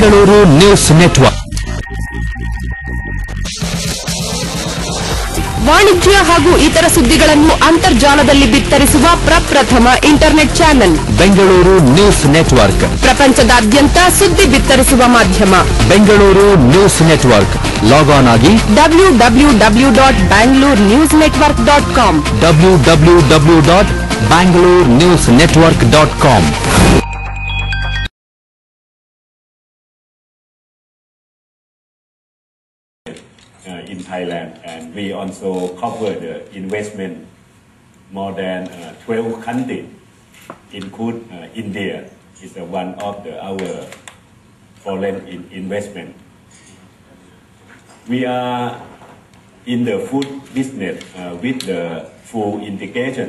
Bengaluru news network. ವಾಣಿಜ್ಯ ಹಾಗೂ ಇತರ ಸುದ್ದಿಗಳನ್ನು ಅಂತರ್ಜಾಲದಲ್ಲಿ ಬಿತ್ತರಿಸುವ ಪ್ರಪ್ರಥಮ internet channel Bengaluru news network. ಪ್ರಪಂಚದಾದ್ಯಂತ ಸುದ್ದಿ ಬಿತ್ತರಿಸುವ ಮಾಧ್ಯಮ Bengaluru news network. Log on ಆಗಿ www.bangalore-newsnetwork.com www.bangalore-newsnetwork.com. In Thailand, and we also cover the investment more than 12 countries, include India is one of our foreign investment. We are in the food business with the full integration.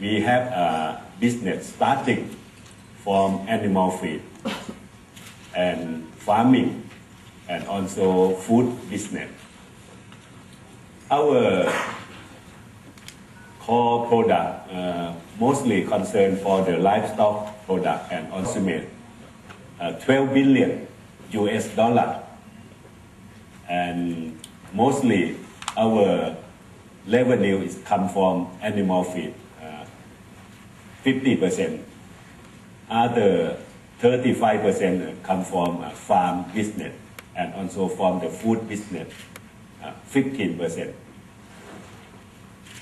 We have a business starting from animal feed and farming, and also food business. Our core product mostly concerned for the livestock product and consumer, 12 billion US dollar, and mostly our revenue is come from animal feed, 50%. Other 35% come from farm business, and also from the food business, 15%.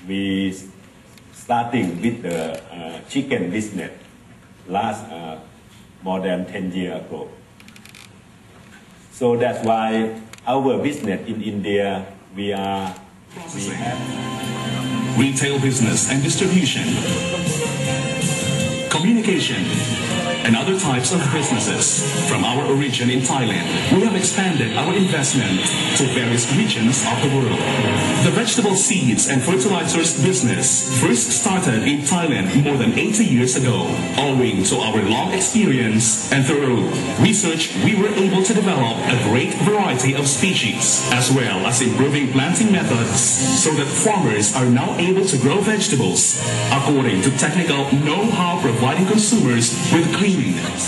We starting with the chicken business last more than 10 years ago. So that's why our business in India, we have retail business and distribution, communication, and other types of businesses. From our origin in Thailand, we have expanded our investment to various regions of the world. The vegetable seeds and fertilizers business first started in Thailand more than 80 years ago. Owing to our long experience and thorough research, we were able to develop a great variety of species, as well as improving planting methods, so that farmers are now able to grow vegetables according to technical know-how, providing consumers with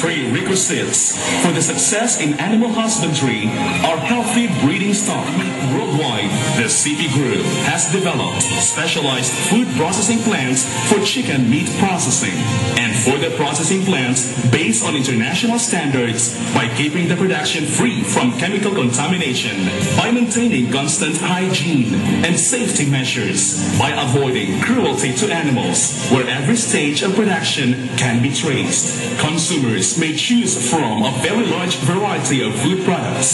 prerequisites for the success in animal husbandry are healthy breeding stock. Worldwide, the CP Group has developed specialized food processing plants for chicken meat processing and for the processing plants based on international standards by keeping the production free from chemical contamination, by maintaining constant hygiene and safety measures, by avoiding cruelty to animals where every stage of production can be traced. Consumers may choose from a very large variety of food products,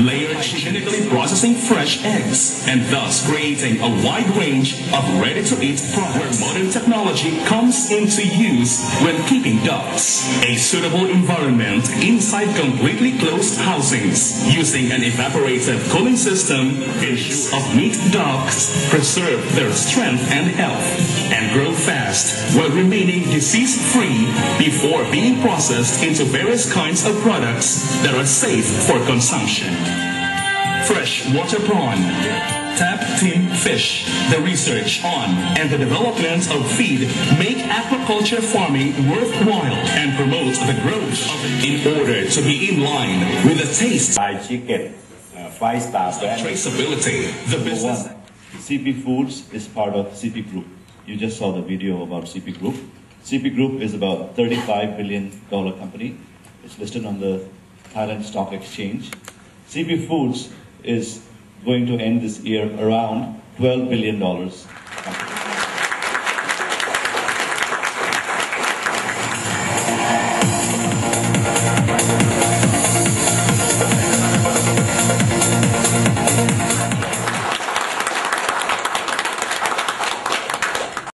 layered chemically processing fresh eggs, and thus creating a wide range of ready-to-eat products where modern technology comes into use when keeping ducks. A suitable environment inside completely closed housings using an evaporative cooling system ensures of meat ducks preserve their strength and health and grow fast while remaining disease-free before being processed into various kinds of products that are safe for consumption. Fresh water prawn, tap tin fish, the research on and the development of feed make aquaculture farming worthwhile and promote the growth in order to be in line with the taste. Thai chicken, 5-star brand. Traceability, the business. CP Foods is part of CP Group. You just saw the video about CP Group. CP Group is about $35 billion company. It's listed on the Thailand Stock Exchange. CP Foods is going to end this year around $12 billion.